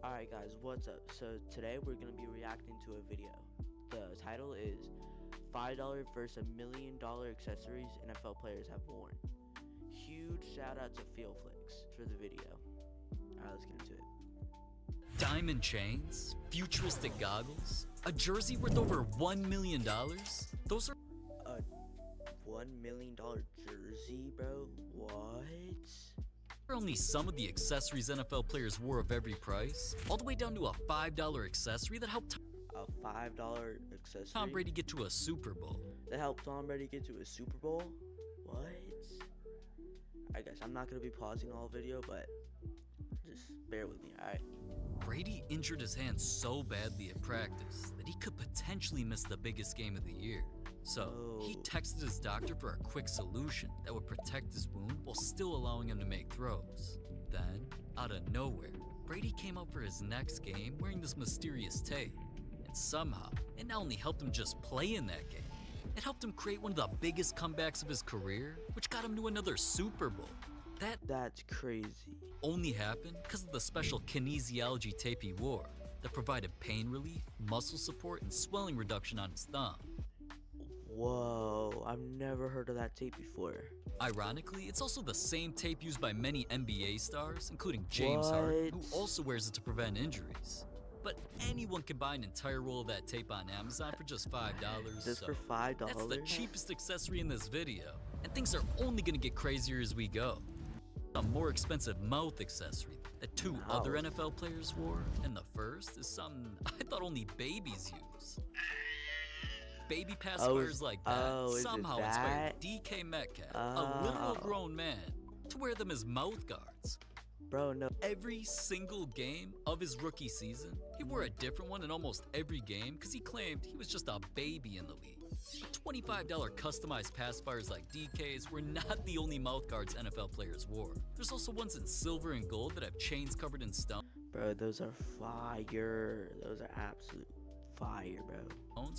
Alright guys, what's up? So today we're going to be reacting to a video. The title is $5 versus $1 million accessories NFL players have worn. Huge shout out to FeelFlix for the video. Alright, let's get into it. Diamond chains, futuristic goggles, a jersey worth over $1 million. Those are A $1 million jersey, bro? What? only some of the accessories NFL players wore of every price, all the way down to a $5 accessory that helped A $5 accessory? Tom Brady get to a Super Bowl. That helped Tom Brady get to a Super Bowl? What? I guess I'm not going to be pausing all video, but just bear with me, alright? Brady injured his hand so badly at practice that he could potentially miss the biggest game of the year. So he texted his doctor for a quick solution that would protect his wound while still allowing him to make throws. Then, out of nowhere, Brady came out for his next game wearing this mysterious tape. And somehow, it not only helped him just play in that game, it helped him create one of the biggest comebacks of his career, which got him to another Super Bowl. That's crazy. Only happened because of the special kinesiology tape he wore that provided pain relief, muscle support, and swelling reduction on his thumb. Whoa, I've never heard of that tape before. Ironically, it's also the same tape used by many NBA stars, including James Harden, who also wears it to prevent injuries. But anyone can buy an entire roll of that tape on Amazon for just $5. Just for $5? That's the cheapest accessory in this video, and things are only gonna get crazier as we go. A more expensive mouth accessory that two other NFL players wore, and the first is something I thought only babies use. Baby pacifiers like that somehow inspired DK Metcalf, a literal grown man, to wear them as mouth guards. Bro, no. Every single game of his rookie season, he wore a different one in almost every game because he claimed he was just a baby in the league. But $25 customized pacifiers like DK's were not the only mouth guards NFL players wore. There's also ones in silver and gold that have chains covered in stone. Bro, those are fire. Those are absolute fire, bro.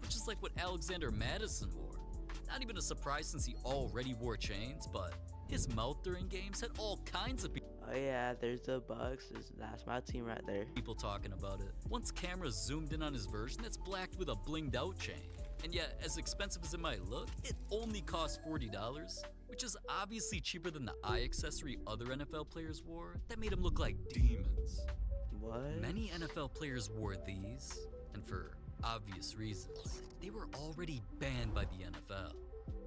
Which is like what Alexander Madison wore. Not even a surprise since he already wore chains, but his mouth during games had all kinds of Oh yeah, there's the Bucks. That's my team right there. people talking about it. Once cameras zoomed in on his version that's blacked with a blinged out chain. And yet, as expensive as it might look, it only cost $40, which is obviously cheaper than the eye accessory other NFL players wore that made them look like demons. What? Many NFL players wore these, and for obvious reasons, they were already banned by the NFL.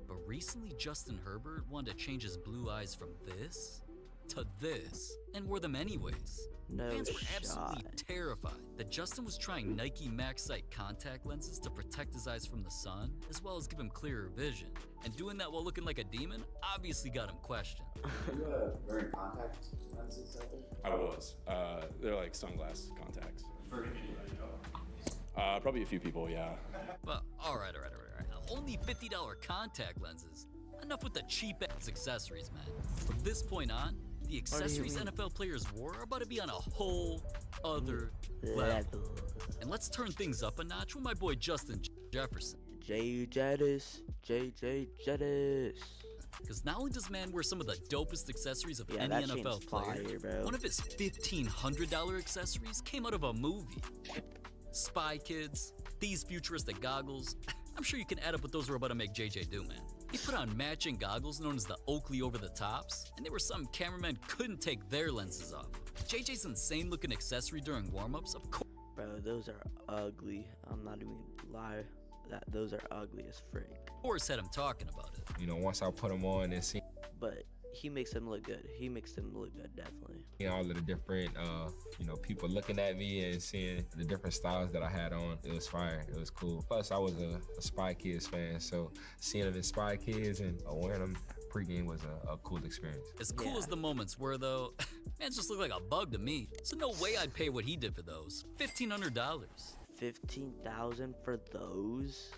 But recently, Justin Herbert wanted to change his blue eyes from this to this, and wore them anyways. No Fans were shot. absolutely terrified that Justin was trying Nike Max Sight contact lenses to protect his eyes from the sun, as well as give him clearer vision. And doing that while looking like a demon obviously got him questioned. Are you wearing contact lenses out there? I was. They're like sunglass contacts. Very few, I know. Probably a few people, yeah. But alright. Only $50 contact lenses. Enough with the cheap-ass accessories, man. From this point on, the accessories NFL players wore are about to be on a whole other level. And let's turn things up a notch with my boy Justin Jefferson. JJ Jettis. Because not only does man wear some of the dopest accessories of any that NFL chain's player, fire, bro. one of his $1,500 accessories came out of a movie. Spy Kids, these futuristic goggles. I'm sure you can add up what those were about to make JJ do, man. He put on matching goggles known as the Oakley over-the-tops, and they were something cameramen couldn't take their lenses off. JJ's insane-looking accessory during warm-ups, of Bro, those are ugly. I'm not even gonna lie. Those are ugly as frick. course had him talking about it. You know, once I put them on and see But he makes them look good. He makes them look good, definitely. all of the different, people looking at me and seeing the different styles that I had on, it was fire. It was cool. Plus, I was a Spy Kids fan, so seeing them in Spy Kids and wearing them pregame was a cool experience. As cool as the moments were, though, man just looked like a bug to me. So no way I'd pay what he did for those. $1,500. 15,000 for those?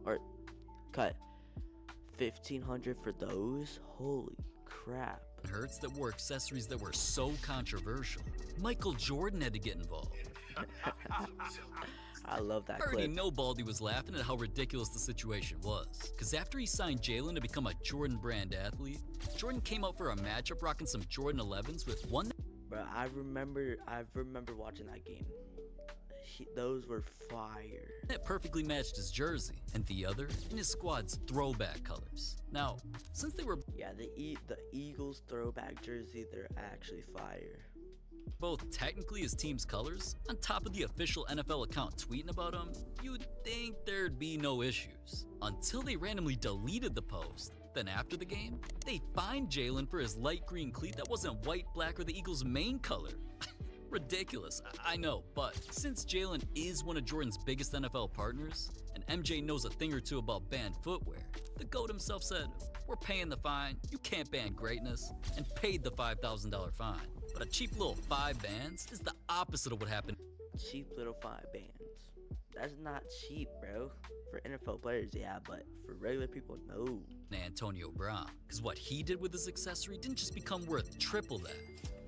Or cut. 1,500 for those? Holy crap. Hurts that wore accessories that were so controversial. Michael Jordan had to get involved. I love that I already clip. know Baldy was laughing at how ridiculous the situation was. Cause after he signed Jalen to become a Jordan brand athlete, Jordan came out for a matchup rocking some Jordan 11s with one Bro, I remember watching that game. Those were fire. That perfectly matched his jersey, and the other in his squad's throwback colors. Now, since they were Yeah, the Eagles throwback jersey, they're actually fire. both technically his team's colors, on top of the official NFL account tweeting about him, you'd think there'd be no issues. Until they randomly deleted the post. Then after the game, they fined Jalen for his light green cleat that wasn't white, black, or the Eagles' main color. Ridiculous, I know, but since Jalen is one of Jordan's biggest NFL partners, and MJ knows a thing or two about banned footwear, the GOAT himself said, "We're paying the fine, you can't ban greatness," and paid the $5,000 fine. But a cheap little 5 bands is the opposite of what happened Cheap little 5 bands. That's not cheap, bro. For NFL players, yeah, but for regular people, no. to Antonio Brown. Because what he did with his accessory didn't just become worth triple that.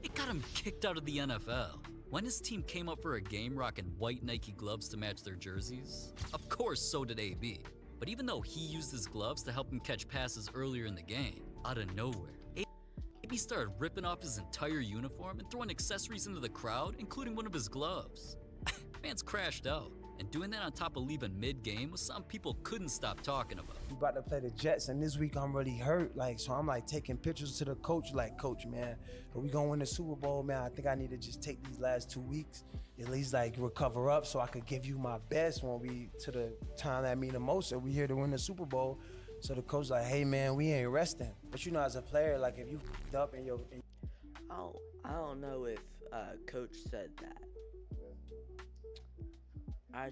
It got him kicked out of the NFL. When his team came up for a game rocking white Nike gloves to match their jerseys, of course so did AB. But even though he used his gloves to help him catch passes earlier in the game, out of nowhere, AB started ripping off his entire uniform and throwing accessories into the crowd, including one of his gloves. Fans crashed out, and doing that on top of leaving mid-game was something people couldn't stop talking about. We about to play the Jets, and this week I'm really hurt. So I'm taking pictures to the coach, Coach, man, are we gonna win the Super Bowl, man? I think I need to just take these last 2 weeks, at least recover up so I could give you my best when we to the time that mean the most. And we here to win the Super Bowl. So the coach hey man, we ain't resting. But as a player, if you f***ed up and I don't know if coach said that. I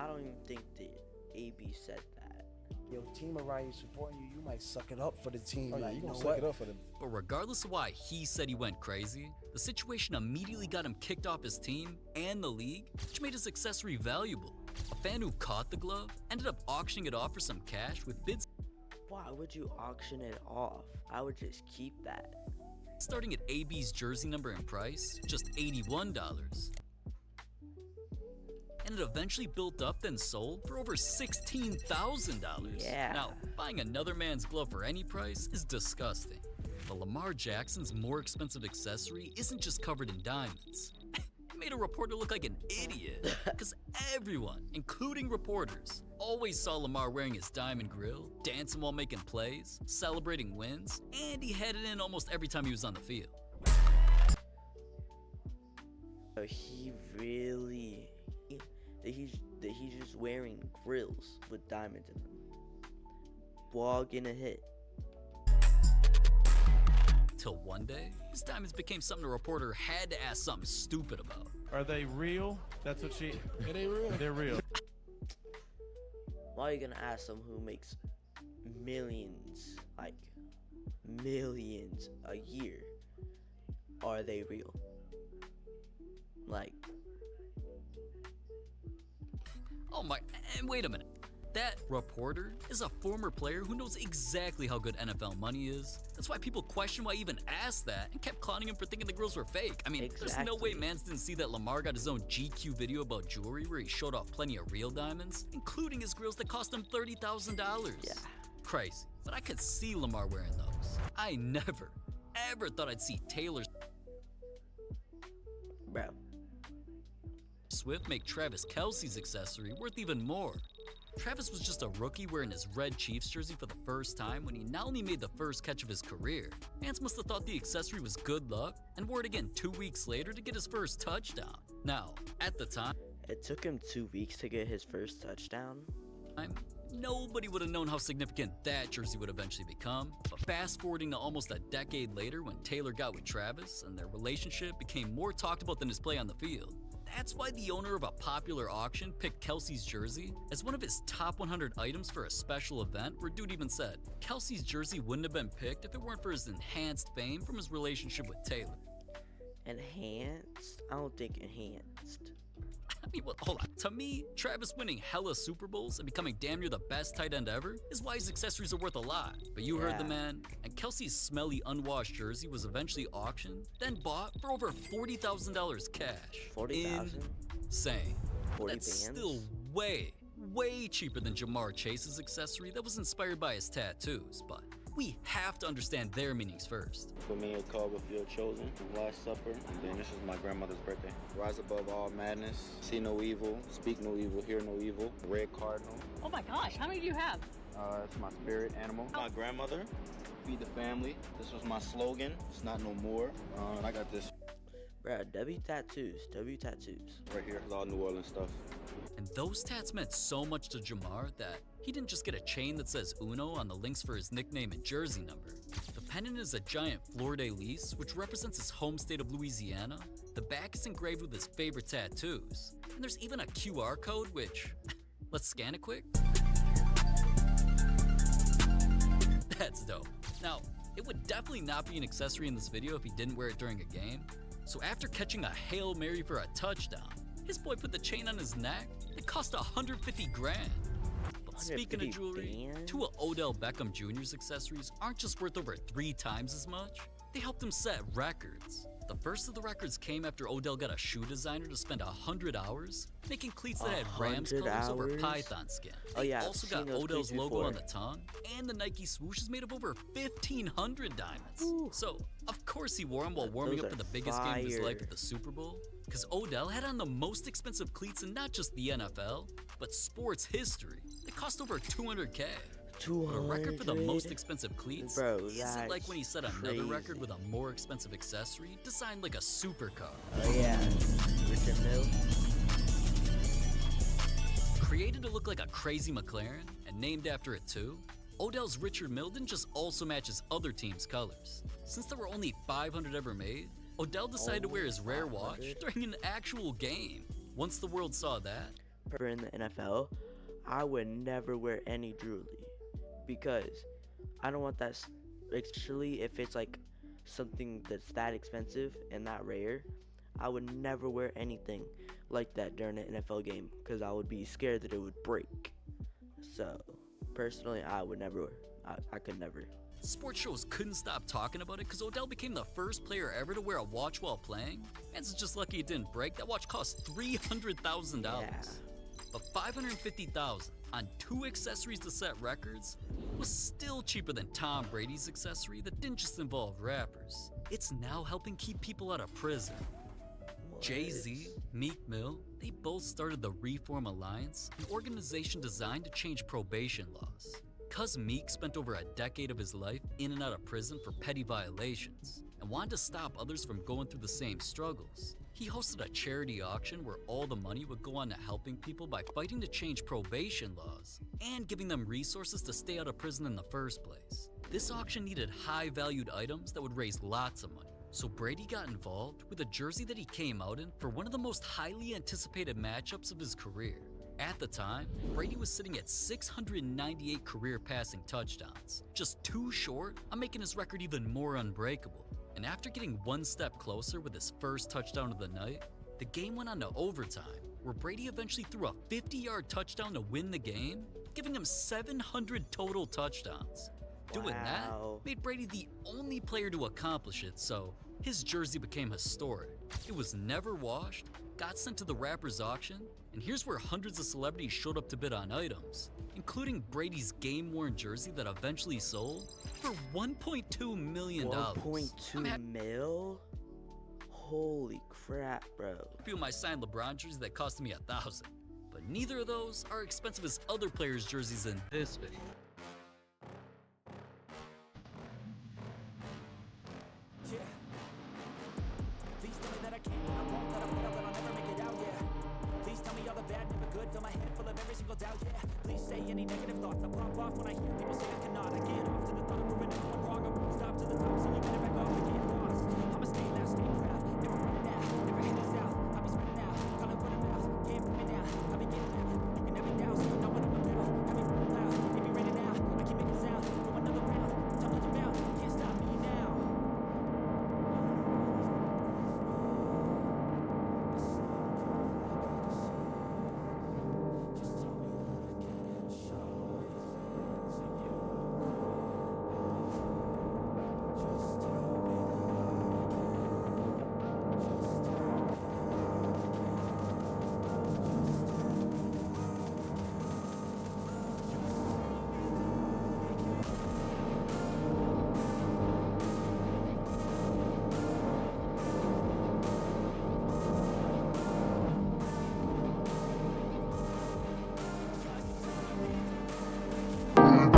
don't even think that AB said that. your team around you supporting you, you might suck it up for the team. Oh, yeah, you know gonna suck what? it up for them. But regardless of why he said he went crazy, the situation immediately got him kicked off his team and the league, which made his accessory valuable. A fan who caught the glove ended up auctioning it off for some cash with bids Why would you auction it off? I would just keep that. starting at AB's jersey number and price, just $81. And it eventually built up then sold for over $16,000. Yeah. Now, buying another man's glove for any price is disgusting. But Lamar Jackson's more expensive accessory isn't just covered in diamonds. It made a reporter look like an idiot, because everyone, including reporters, always saw Lamar wearing his diamond grill, dancing while making plays, celebrating wins, and he had it in almost every time he was on the field. So he really, he's just wearing grills with diamonds in them. Ball getting a hit. Till one day, his diamonds became something a reporter had to ask something stupid about. Are they real? That's what she. It ain't real. They're real. Why are you gonna ask someone who makes millions, millions a year? Are they real? Oh my, and wait a minute. That reporter is a former player who knows exactly how good NFL money is. That's why people question why he even asked that and kept clowning him for thinking the grills were fake. I mean, there's no way Exactly. mans didn't see that Lamar got his own GQ video about jewelry where he showed off plenty of real diamonds, including his grills that cost him $30,000. Yeah. Crazy, but I could see Lamar wearing those. I never, ever thought I'd see Taylor Bro. Swift make Travis Kelce's accessory worth even more. Travis was just a rookie wearing his red Chiefs jersey for the first time when he not only made the first catch of his career, fans must have thought the accessory was good luck and wore it again 2 weeks later to get his first touchdown. Now, at the time, It took him 2 weeks to get his first touchdown. nobody would have known how significant that jersey would eventually become. But fast forwarding to almost a decade later when Taylor got with Travis and their relationship became more talked about than his play on the field. That's why the owner of a popular auction picked Kelce's jersey as one of his top 100 items for a special event where dude even said, Kelce's jersey wouldn't have been picked if it weren't for his enhanced fame from his relationship with Taylor. Enhanced? I don't think enhanced. I mean, well, hold on. To me, Travis winning hella Super Bowls and becoming damn near the best tight end ever is why his accessories are worth a lot. But you heard the Yeah. man, and Kelce's smelly unwashed jersey was eventually auctioned, then bought for over $40,000 cash. 40,000? Insane. 40 That's bands? still way cheaper than Jamar Chase's accessory that was inspired by his tattoos. But we have to understand their meanings first. For me, a call with your chosen, Last Supper, and then this is my grandmother's birthday. Rise above all madness, see no evil, speak no evil, hear no evil. Red cardinal. Oh my gosh, how many do you have? It's my spirit animal. My grandmother, feed the family. This was my slogan. It's not no more. And I got this Bro, W tattoos. right here. It's all New Orleans stuff. And those tats meant so much to Jamar that he didn't just get a chain that says Uno on the links for his nickname and jersey number. The pennant is a giant fleur-de-lis, which represents his home state of Louisiana. The back is engraved with his favorite tattoos. And there's even a QR code, which, let's scan it quick. That's dope. Now, it would definitely not be an accessory in this video if he didn't wear it during a game. So after catching a Hail Mary for a touchdown, his boy put the chain on his neck. It cost 150 grand. But speaking of jewelry, two of Odell Beckham Jr.'s accessories aren't just worth over 3 times as much. They helped him set records. The first of the records came after Odell got a shoe designer to spend 100 hours making cleats that had Rams colors over Python skin. They also got Odell's logo on the tongue, and the Nike swoosh is made of over 1,500 diamonds. Ooh. So, of course he wore them while warming up for the biggest game of his life at the Super Bowl, because Odell had on the most expensive cleats in not just the NFL, but sports history. They cost over 200K. But a record for the most expensive cleats isn't like when he set another record with a more expensive accessory designed like a supercar. Oh yeah, Richard Mill. Created to look like a crazy McLaren and named after it too, Odell's Richard Mill didn't just also match his other team's colors. Since there were only 500 ever made, Odell decided to wear his rare watch during an actual game. Once the world saw that, In the NFL, I would never wear any jewelry because I don't want that, especially if it's like something that's that expensive and that rare. I would never wear anything like that during an NFL game because I would be scared that it would break. So personally, I would never wear. I could never. Sports shows couldn't stop talking about it because Odell became the first player ever to wear a watch while playing. Fans are just lucky it didn't break. That watch cost $300,000. Yeah. But $550,000 on 2 accessories to set records was still cheaper than Tom Brady's accessory that didn't just involve rappers. It's now helping keep people out of prison. Jay-Z, Meek Mill, they both started the Reform Alliance, an organization designed to change probation laws. Cuz Meek spent over a decade of his life in and out of prison for petty violations and wanted to stop others from going through the same struggles. He hosted a charity auction where all the money would go on to helping people by fighting to change probation laws and giving them resources to stay out of prison in the first place. This auction needed high-valued items that would raise lots of money. So Brady got involved with a jersey that he came out in for one of the most highly anticipated matchups of his career. At the time, Brady was sitting at 698 career passing touchdowns, just 2 short on making his record even more unbreakable. And after getting one step closer with his first touchdown of the night, the game went on to overtime, where Brady eventually threw a 50-yard touchdown to win the game, giving him 700 total touchdowns. Doing that made Brady the only player to accomplish it, so his jersey became historic. It was never washed, got sent to the Rappers auction, and here's where hundreds of celebrities showed up to bid on items, including Brady's game-worn jersey that eventually sold for $1.2 million. 1.2 mil? Holy crap, bro. A few of my signed LeBron jerseys that costed me $1,000, but neither of those are expensive as other players' jerseys in this video. Yeah. Please tell me that I can't, that I won't, that I fail, that I'll never make it out, yeah. Please tell me all the bad, never good, fill my head full of every single doubt, yeah. Please say any negative thoughts, I pop off when I hear people say